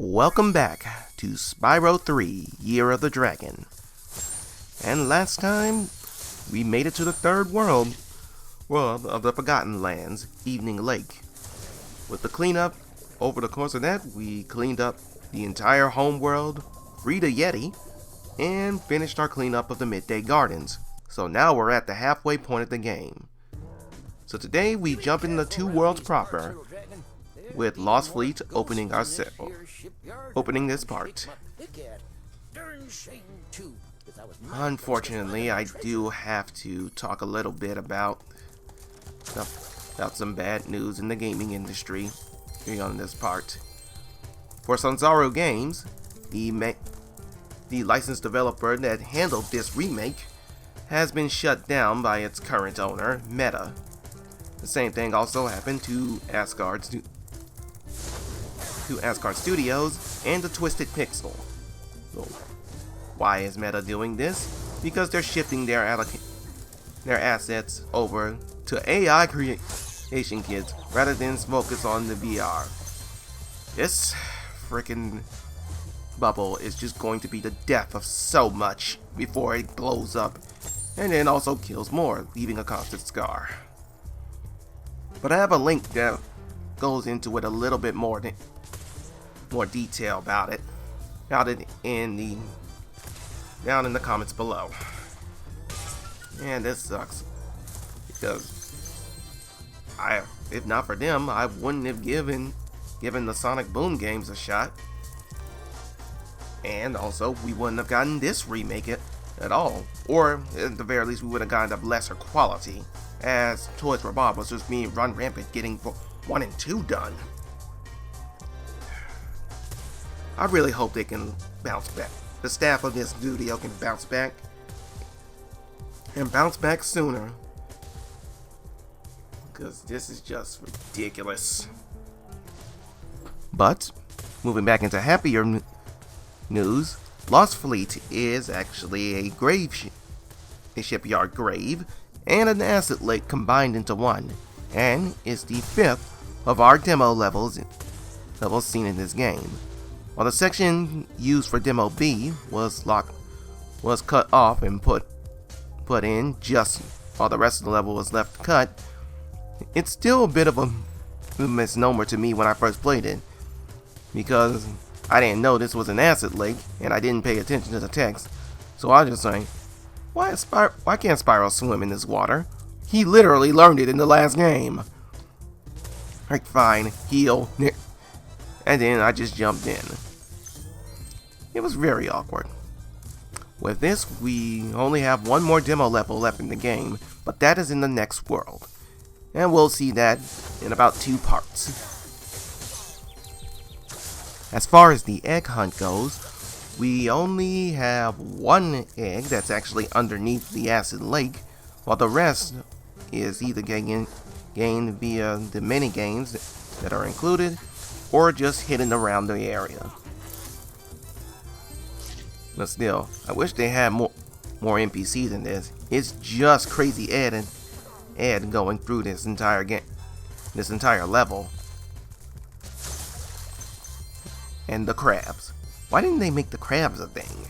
Welcome back to Spyro 3, Year of the Dragon. And last time, we made it to the third world of the Forgotten Lands, Evening Lake. With the cleanup, over the course of that, we cleaned up the entire homeworld, freed a Yeti, and finished our cleanup of the Midday Gardens. So now we're at the halfway point of the game. So today we jump into two worlds proper, with Lost Fleet opening this part. Unfortunately, I do have to talk a little bit about some bad news in the gaming industry here on this part. For Sanzaru Games, the licensed developer that handled this remake has been shut down by its current owner, Meta. The same thing also happened to Asgard Studios and the Twisted Pixel. So, why is Meta doing this? Because they're shifting their assets over to AI creation kits rather than focus on the VR. This freaking bubble is just going to be the death of so much before it blows up and then also kills more, leaving a constant scar. But I have a link that goes into it a little bit more detail about it down in the comments below. And this sucks because if not for them, I wouldn't have given the Sonic Boom games a shot, and also we wouldn't have gotten this remake at all, or at the very least we would have gotten of lesser quality, as Toys for Bob was just being run rampant getting 1 and 2 done. I really hope they can bounce back. The staff of this studio can bounce back, and bounce back sooner, because this is just ridiculous. But, moving back into happier news, Lost Fleet is actually a shipyard grave, and an acid lake combined into one, and is the 5th of our demo levels seen in this game. While the section used for Demo B was cut off and put in just while the rest of the level was left cut, it's still a bit of a misnomer to me when I first played it, because I didn't know this was an acid lake and I didn't pay attention to the text. So I was just saying, why can't Spyro swim in this water? He literally learned it in the last game. Like, fine, heal. And then I just jumped in. It was very awkward. With this, we only have one more demo level left in the game, but that is in the next world. And we'll see that in about 2 parts. As far as the egg hunt goes, we only have 1 egg that's actually underneath the acid lake, while the rest is either gained via the mini games that are included, or just hidden around the area. But still, I wish they had more NPCs in this. It's just Crazy Ed going through this entire level. And the crabs. Why didn't they make the crabs a thing?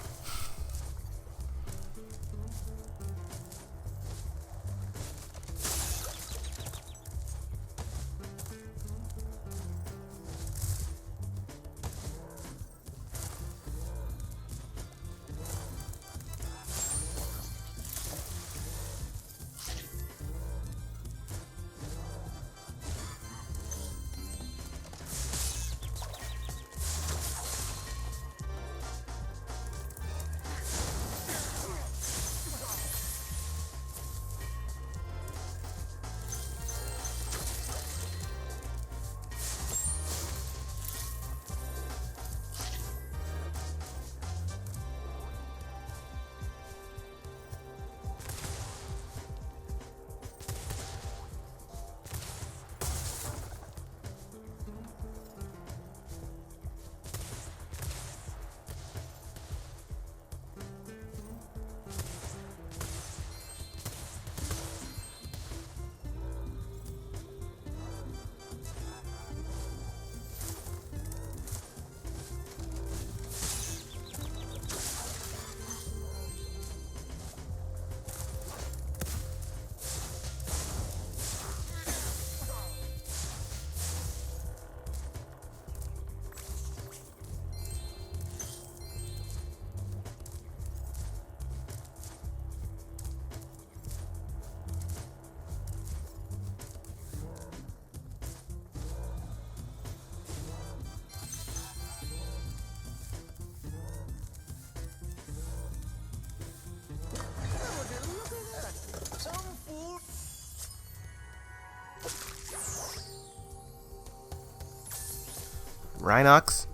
Rhinox,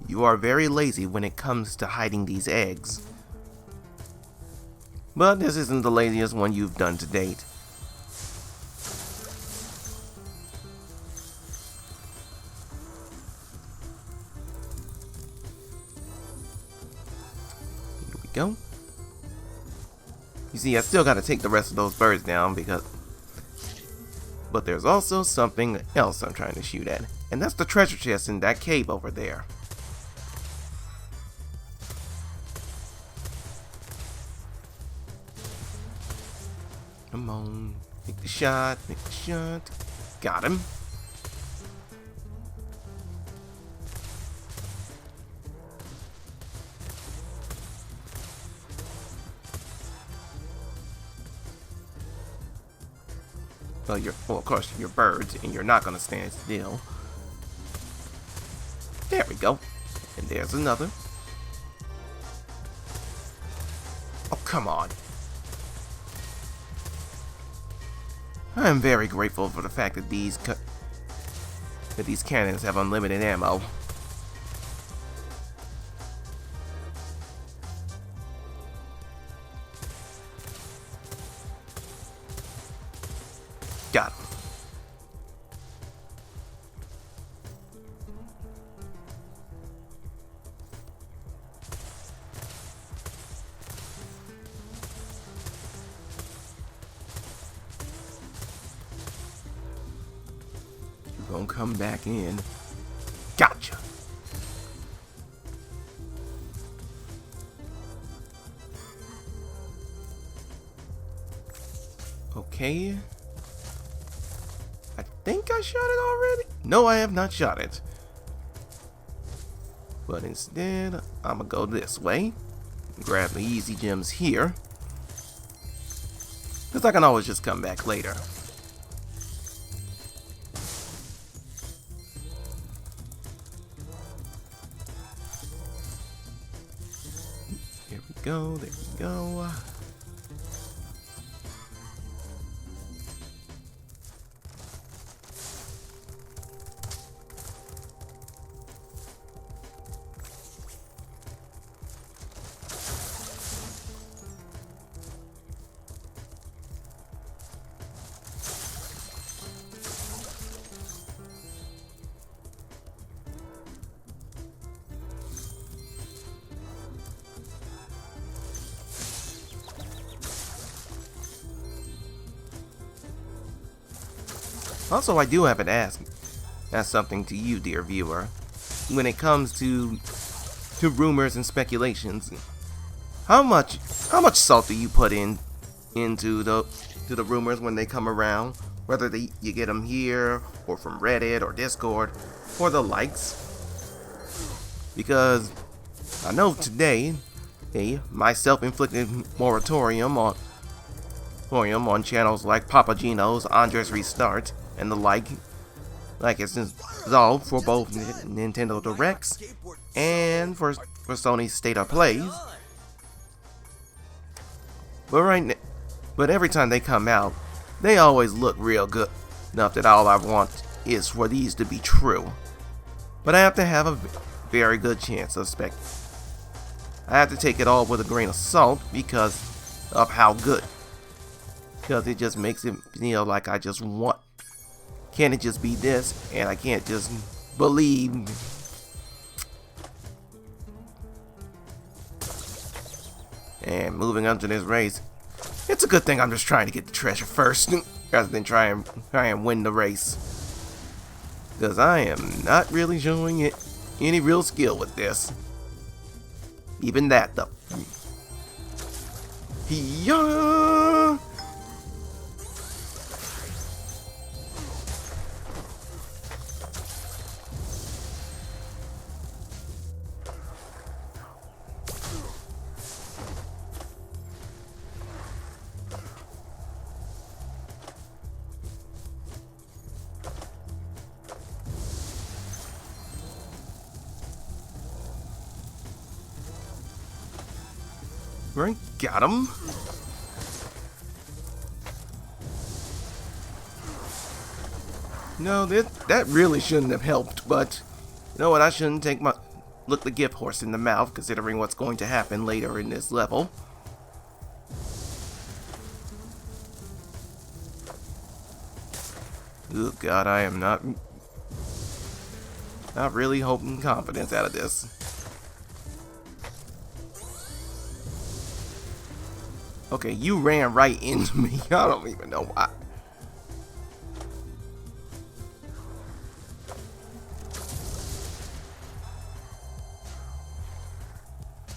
you are very lazy when it comes to hiding these eggs. But this isn't the laziest one you've done to date. Here we go. You see, I still gotta take the rest of those birds down but there's also something else I'm trying to shoot at, and that's the treasure chest in that cave over there. Come on, make the shot, make the shot. Got him. Well, of course, you're birds, and you're not gonna stand still. There we go. And there's another. Oh, come on. I am very grateful for the fact that these cannons have unlimited ammo. Got him. You're gonna come back in. Gotcha. Okay. I think I shot it already. No, I have not shot it. But instead, I'm gonna go this way. Grab the easy gems here. Because I can always just come back later. There we go, there we go. Also, I do have to ask something to you, dear viewer. When it comes to rumors and speculations, how much salt do you put into the rumors when they come around? Whether you get them here or from Reddit or Discord or the likes? Because I know today, my self-inflicted moratorium on channels like Papa Gino's Andres Restart and the like it's dissolved for both Nintendo Directs and for Sony's State of Plays. But every time they come out, they always look real good enough that all I want is for these to be true. But I have to have a very good chance of I have to take it all with a grain of salt because of how good. Because it just makes it feel like I just want. Can't it just be this? And I can't just believe. And moving on to this race, it's a good thing I'm just trying to get the treasure first, rather than try and win the race. Because I am not really showing any real skill with this. Even that, though. Yeah. Right, got him. No, that really shouldn't have helped, but You know what, I shouldn't look the gift horse in the mouth, considering what's going to happen later in this level. Oh god, I am not really hoping confidence out of this. Okay, you ran right into me. I don't even know why.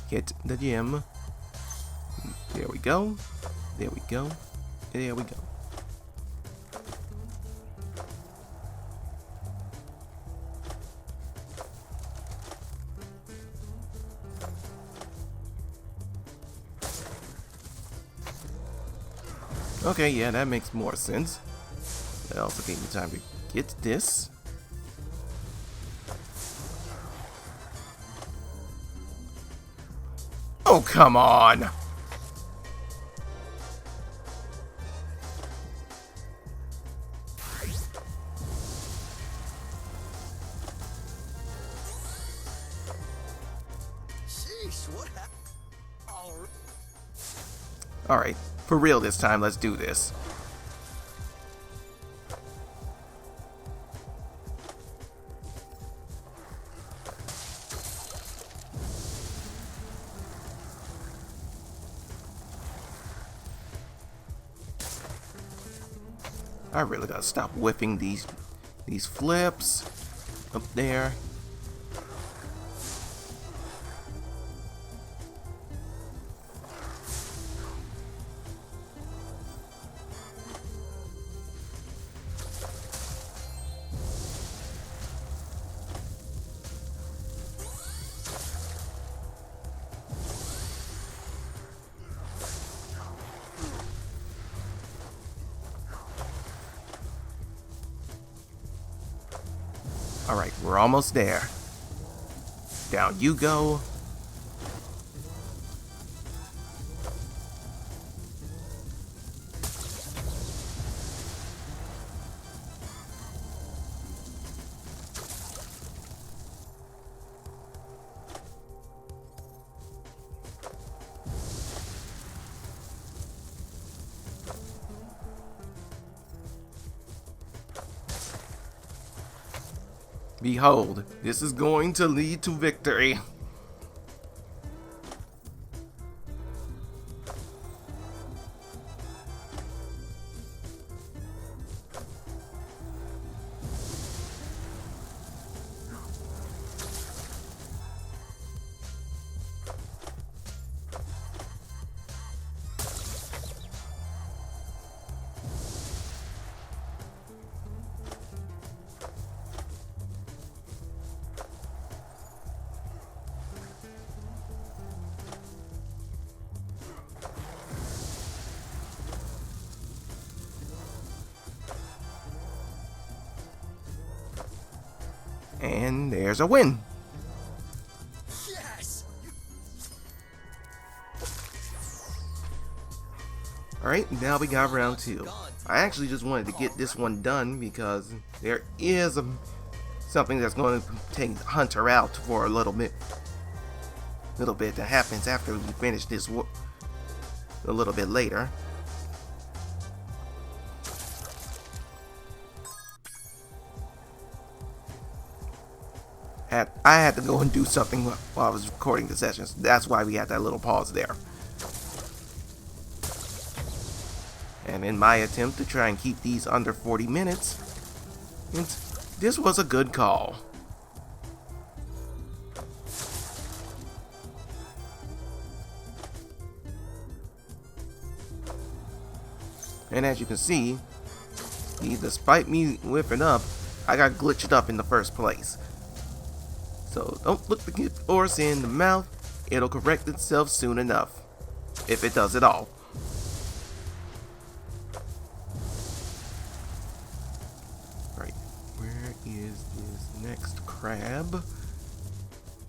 Hit the gym. There we go. There we go. There we go. Okay, yeah, that makes more sense. That also gave me time to get this. Oh, come on! Alright, for real this time, let's do this. I really gotta stop whipping these flips up there. Alright, we're almost there. Down you go. Behold, this is going to lead to victory. And there's a win. Yes. Alright, now we got round 2. I actually just wanted to get this one done because there is something that's going to take Hunter out for a little bit. That happens after we finish this a little bit later. I had to go and do something while I was recording the sessions. That's why we had that little pause there. And in my attempt to try and keep these under 40 minutes, this was a good call. And as you can see, despite me whipping up, I got glitched up in the first place. So don't look the gift horse in the mouth, it'll correct itself soon enough. If it does at all. Right, where is this next crab?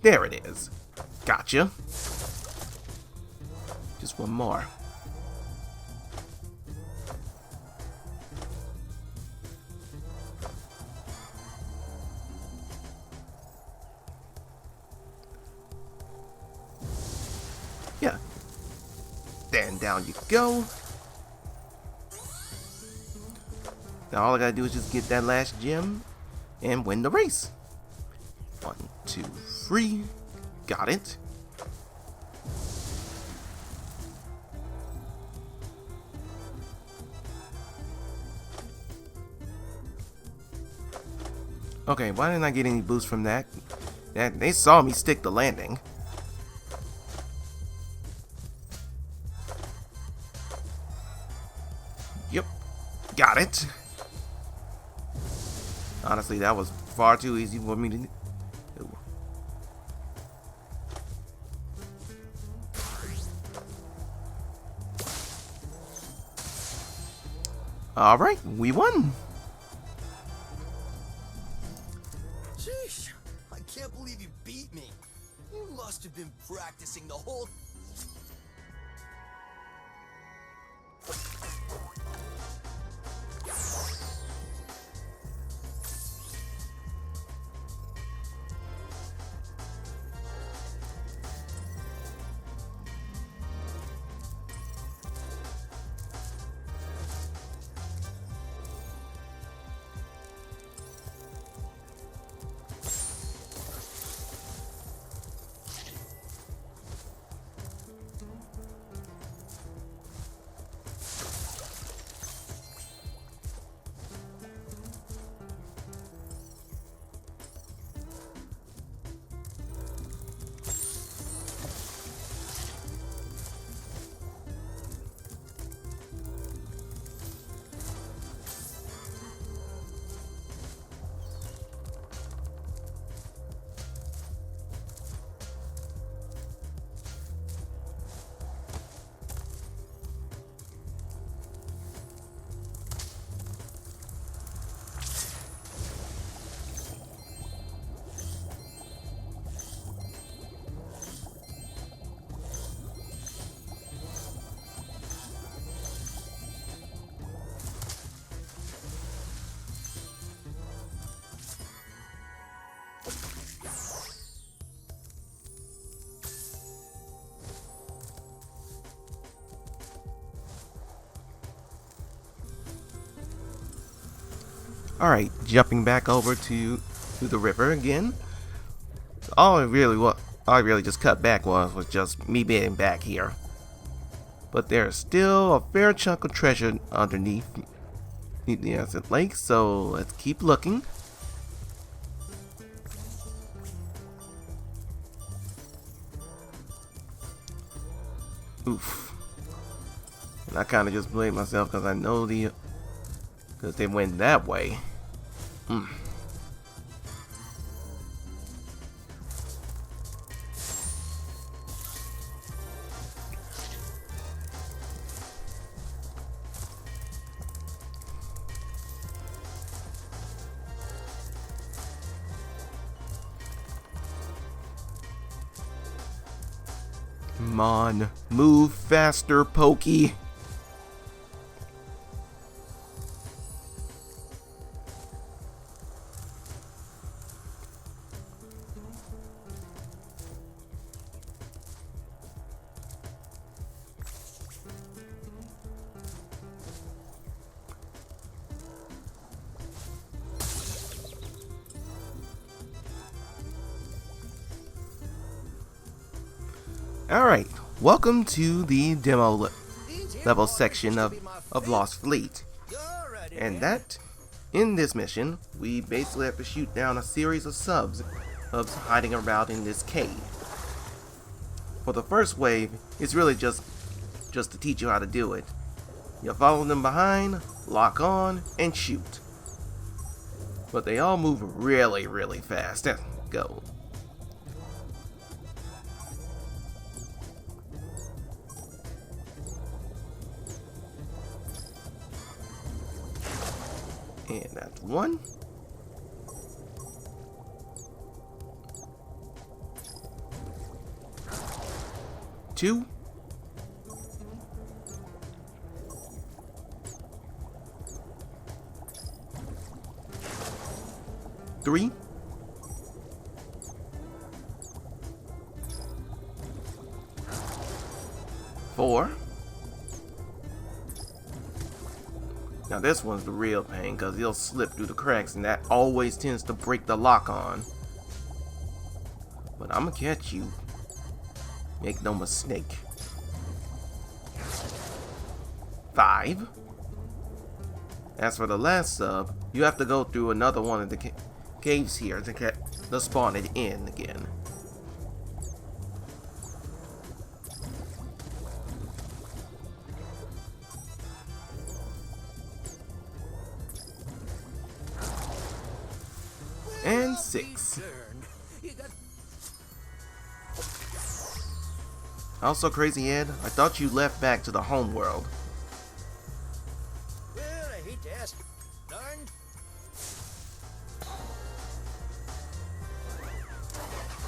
There it is. Gotcha. Just one more. Then down you go. Now all I gotta do is just get that last gem and win the race. 1, 2, 3. Got it. Okay, why didn't I get any boost from that? They saw me stick the landing. Yep, got it. Honestly, that was far too easy for me to do. Alright, we won. Sheesh, I can't believe you beat me. You must have been practicing the whole... Alright, jumping back over to the river again. All I really just cut back was just me being back here. But there's still a fair chunk of treasure underneath the acid lake, so let's keep looking. Oof. And I kind of just blame myself because I know because they went that way. Come on, move faster, Pokey. Alright, welcome to the demo level section of Lost Fleet. And in this mission, we basically have to shoot down a series of subs hiding around in this cave. For the first wave, it's really just to teach you how to do it. You follow them behind, lock on, and shoot. But they all move really, really fast. Go. And that's one. Two. Three. Four. Now this one's the real pain, because he'll slip through the cracks, and that always tends to break the lock on. But I'm gonna catch you. Make no mistake. 5. As for the last sub, you have to go through another one of the caves here to spawn it in again. And 6. Also, Crazy Ed, I thought you left back to the home world. Well, I hate to ask you. Darn.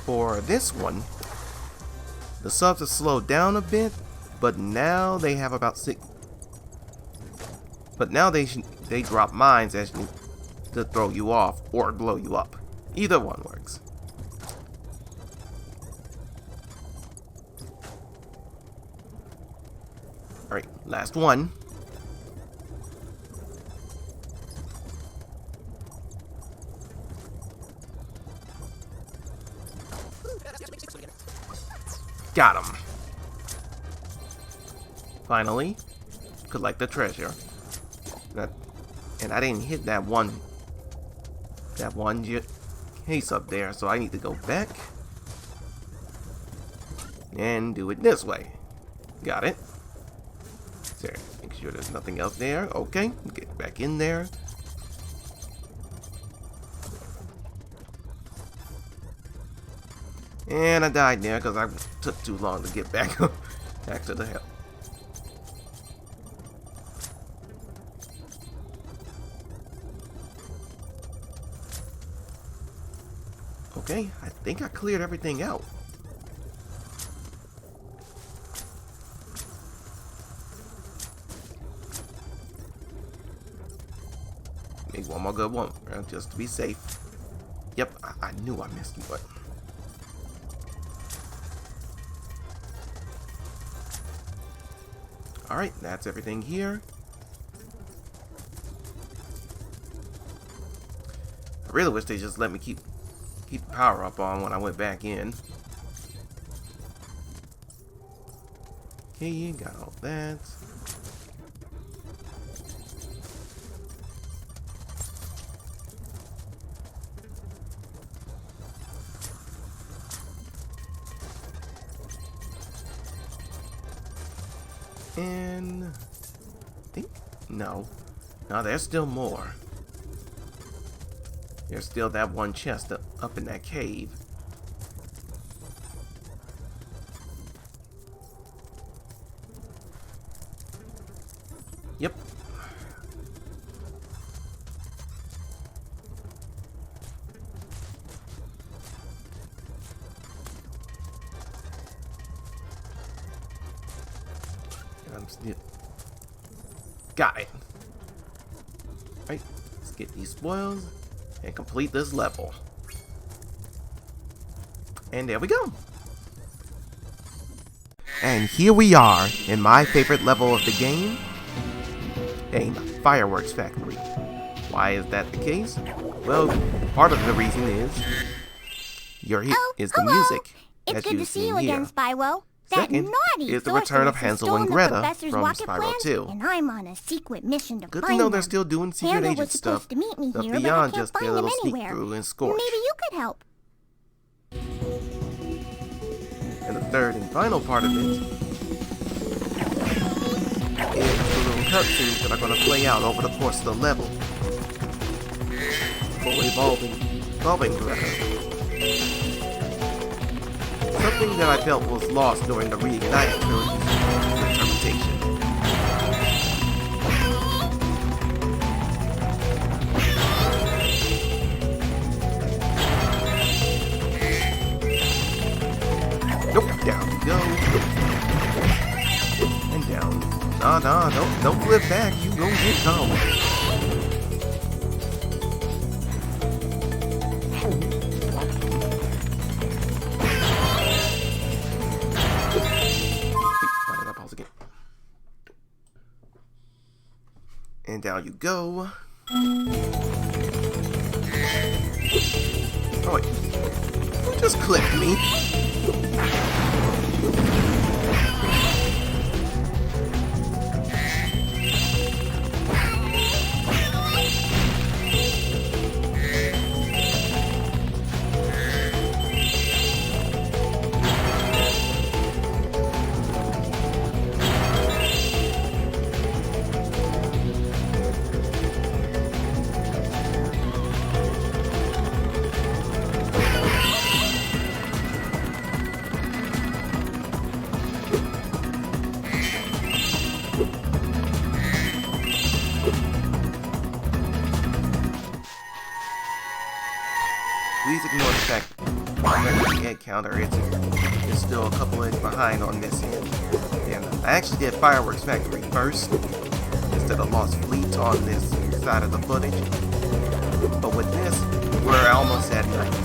For this one, the subs have slowed down a bit, but now they have about 6. But now they drop mines as to throw you off or blow you up. Either one works. Alright, last one. Got him. Finally, collect the treasure. And I didn't hit that one case up there, so I need to go back and do it this way. Got it. There, make sure there's nothing else there. Okay, get back in there. And I died there because I took too long to get back back to the hill. Okay, I think I cleared everything out. Make one more good one, just to be safe. Yep, I knew I missed you, but... Alright, that's everything here. I really wish they just let me keep the power up on when I went back in. Okay, got all that. And I think no, there's still more. There's still that one chest up in that cave. Yep. I'm still... Got it. Right, let's get these spoils and complete this level. And there we go. And here we are in my favorite level of the game, a fireworks factory. Why is that the case? Well, part of the reason is the music. It's good to see you again, Spyro. That Second naughty is the return of Hansel and Gretel from Spyro 2. And I'm on a secret mission to Good find to know them. they're still doing secret Hansel agent was supposed stuff, to meet me but here, but I beyond can't just their find him little sneak anywhere. through and Scorch. Maybe you could help. And the third and final part of it is the little cutscenes that are going to play out over the course of the level. For evolving Gretel. Something that I felt was lost during the Reignited trilogy's interpretation. Nope, down we go. And down. Nah, don't flip back. You gon' get caught. And down you go. Oh wait, who just clipped me? Please ignore the fact that the egg counter is still a couple eggs behind on this end. And I actually did Fireworks Factory first, instead of Lost Fleet on this side of the footage. But with this, we're almost at night.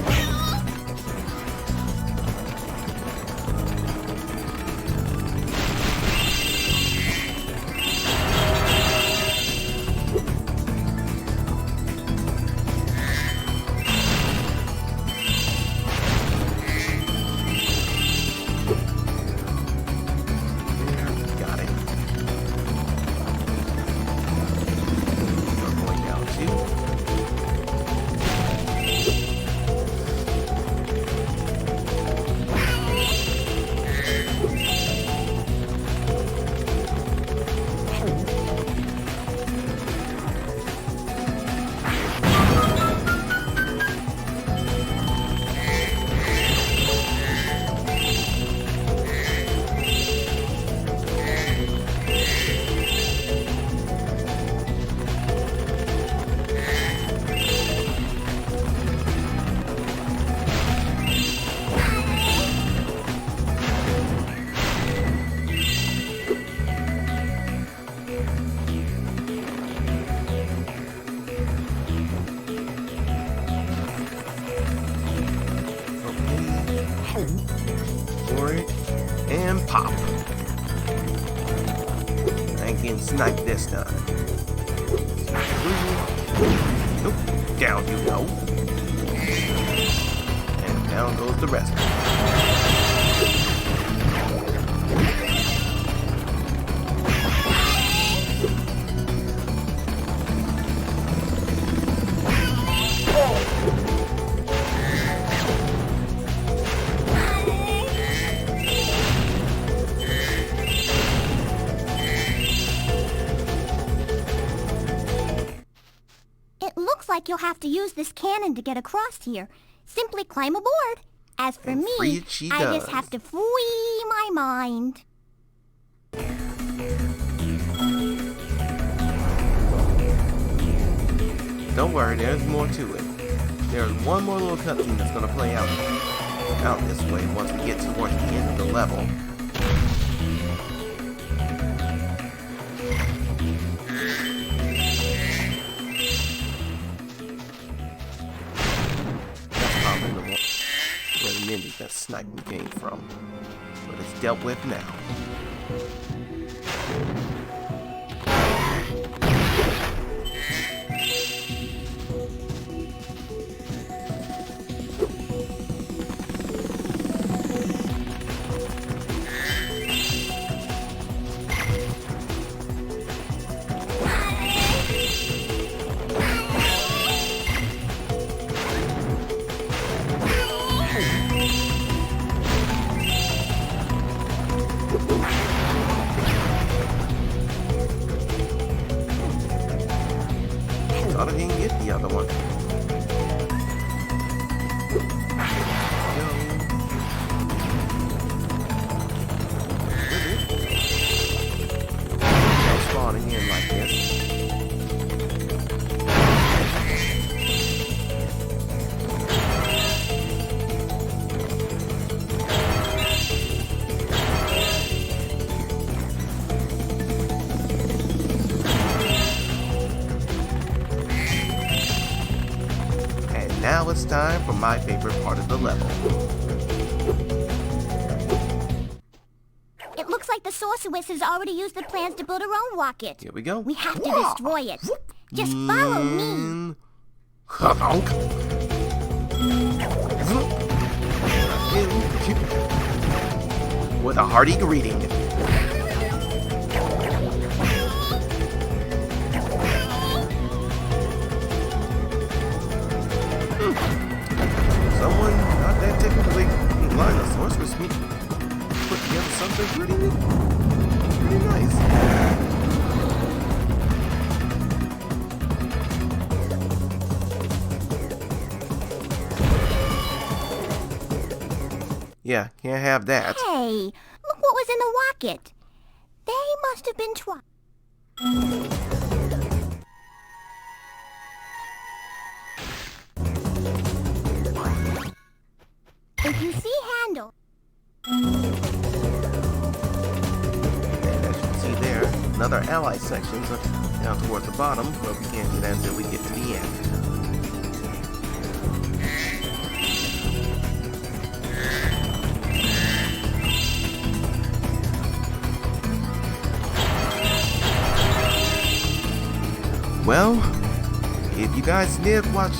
And pop. I ain't getting sniped this time. Nope. Down you go. And down goes the rest. Like you'll have to use this cannon to get across here. Simply climb aboard. As for me, I just have to free my mind. Don't worry, there's more to it. There's one more little cutscene that's gonna play out this way once we get towards the end of the level. Where the ninja that sniped me came from. But it's dealt with now. Thought I didn't get the other one. No spawning in like this. Now it's time for my favorite part of the level. It looks like the sorceress has already used the plans to build her own rocket. Here we go. We have to destroy it. Just follow me. With a hearty greeting. Someone not that technically inclined, a sorceress put together something pretty nice. Yeah, can't have that. Hey, look what was in the rocket. They must have been trying. If you see handle. And as you can see there, another ally section down towards the bottom, but we can't do that until we get to the end. Well, if you guys did watch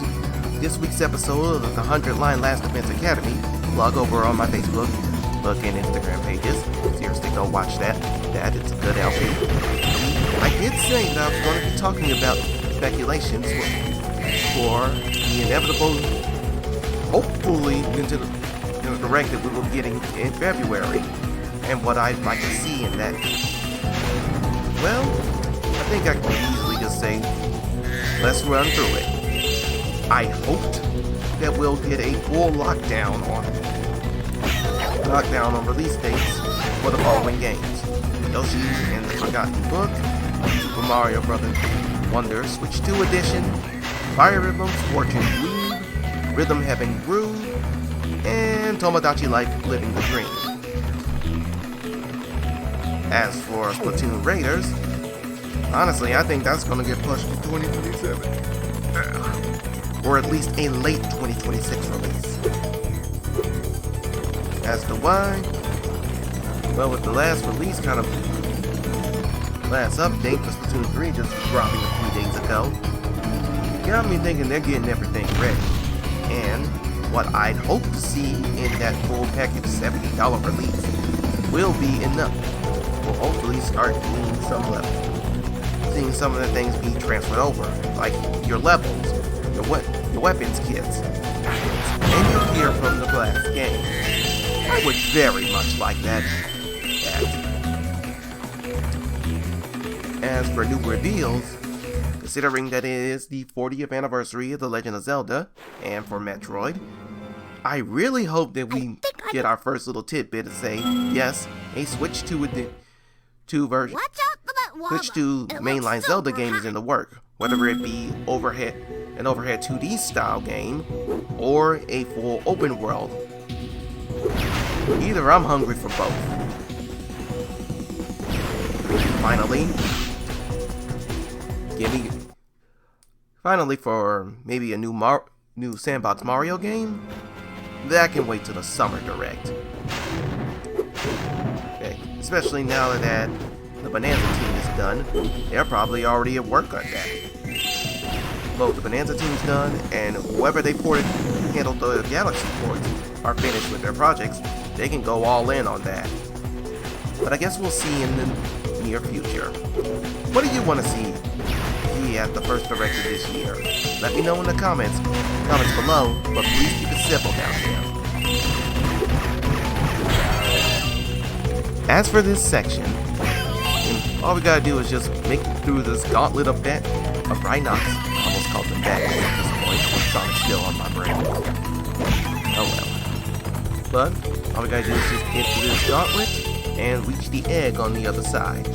this week's episode of the 100-Line Last Defense Academy, log over on my Facebook, book, and Instagram pages. Seriously, go watch that. It's a good LP. I did say that I was going to be talking about speculations for the inevitable, hopefully, Nintendo Direct that we will be getting in February, and what I'd like to see in that. Well, I think I can easily just say, let's run through it. I hoped that we'll get a full lockdown on release dates for the following games: Yoshi and the Forgotten Book, Super Mario Bros. Wonder Switch 2 Edition, Fire Emblem's Fortune Weave, Rhythm Heaven Groove, and Tomodachi Life Living the Dream. As for Splatoon Raiders, honestly, I think that's going to get pushed to 2027. Or at least a late 2026 release. As to why, well, with the last release last update for Splatoon 3 just dropping a few days ago, got me thinking they're getting everything ready. And what I'd hope to see in that full package $70 release will be enough. We'll hopefully start seeing some of the things be transferred over, like your levels, your weapons kits, and your gear from the last game. I would very much like that. As for new reveals, considering that it is the 40th anniversary of The Legend of Zelda, and for Metroid, I really hope that we get our first little tidbit to say, yes, a Switch 2 version. Switch 2 mainline Zelda game is in the work, whether it be an overhead 2D style game or a full open world. Either I'm hungry for both. Finally, for maybe a new sandbox Mario game, that can wait till the summer direct. Okay, especially now that the Bonanza team is done, they're probably already at work on that. Both the Bonanza team's done, and whoever they handled the Galaxy ports are finished with their projects, they can go all in on that. But I guess we'll see in the near future. What do you want to see at the first direct of this year? Let me know in the comments below, but please keep it simple down there. As for this section, all we gotta do is just make it through this gauntlet of Rhinox. I almost called them bad at this point. Sonic's still on my brain. Oh well. But all we gotta do is just get through this gauntlet and reach the egg on the other side.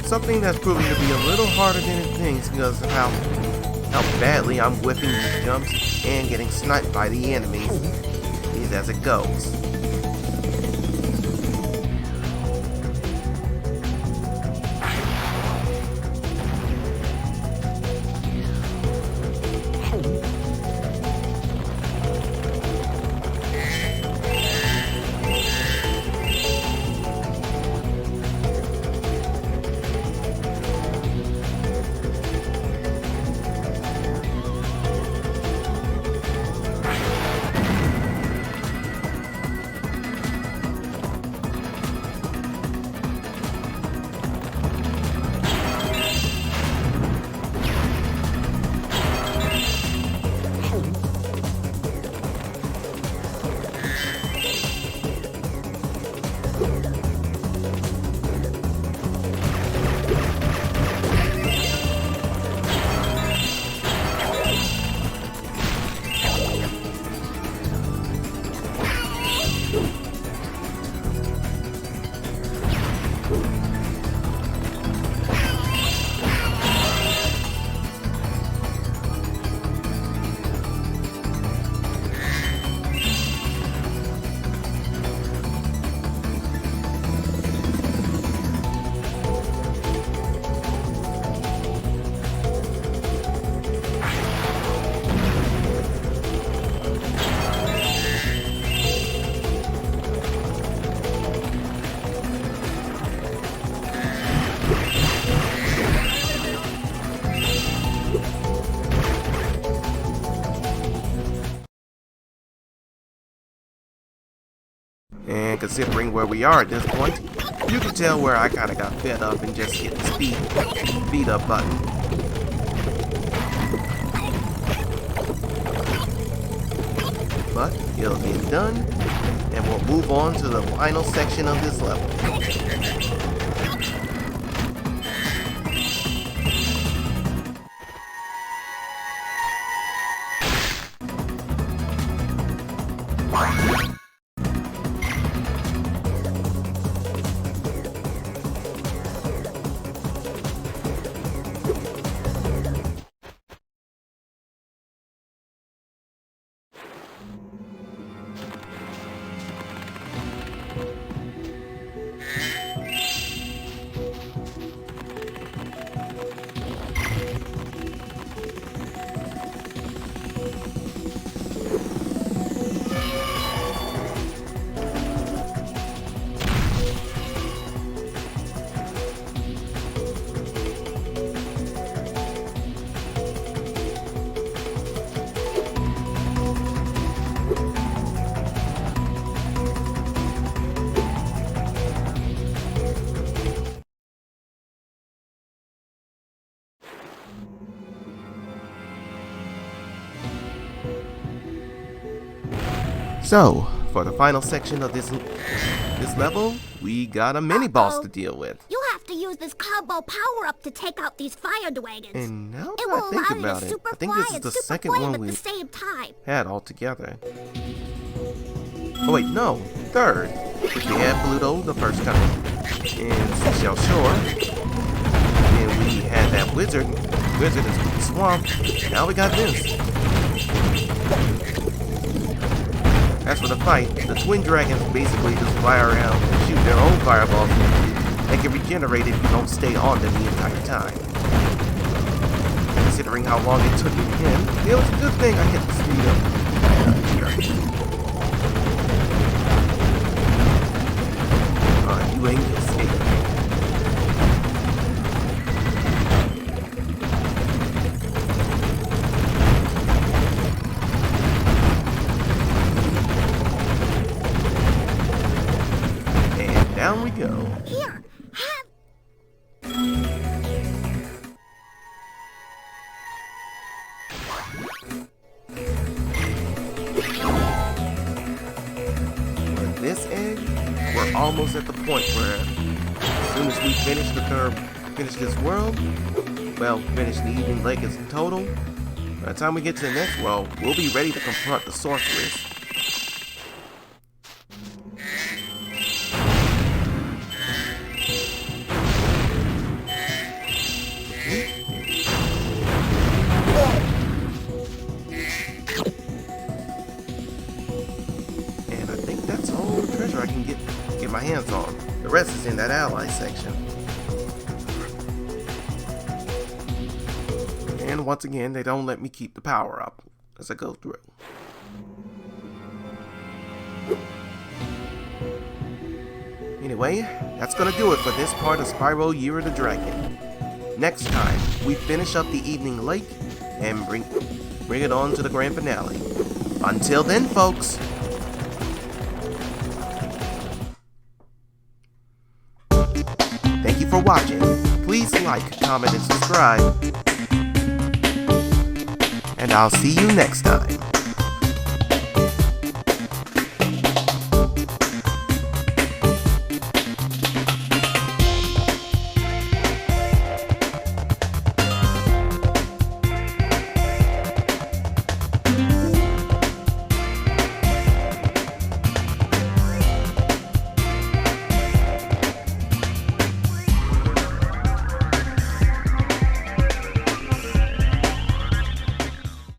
Something that's proving to be a little harder than it thinks because of how badly I'm whipping these jumps and getting sniped by the enemies is as it goes. And considering where we are at this point, you can tell where I kind of got fed up and just hit the speed up button. But it'll get done, and we'll move on to the final section of this level. So, for the final section of this level, we got a mini-boss to deal with. You have to use this combo power-up to take out these fire dragons. And now that I think about it, I think this is the second one we had altogether. Oh wait, no, third. We had Pluto the first time, and Seashell Shore. Then we had that wizard in the swamp. Now we got this. As for the fight, the twin dragons basically just fly around and shoot their own fireballs and can regenerate if you don't stay on them the entire time. Considering how long it took him, it was a good thing I kept the speed up. You ain't escaping. Down we go. Here, With this egg, we're almost at the point where as soon as we finish this world, well, finish the evening legacy in total, by the time we get to the next world, we'll be ready to confront the sorceress. I can get my hands on. The rest is in that ally section. And once again, they don't let me keep the power up as I go through. Anyway, that's gonna do it for this part of Spyro Year of the Dragon. Next time, we finish up the Evening Lake and bring it on to the grand finale. Until then, folks. Thank you for watching. Please like, comment, and subscribe. And I'll see you next time.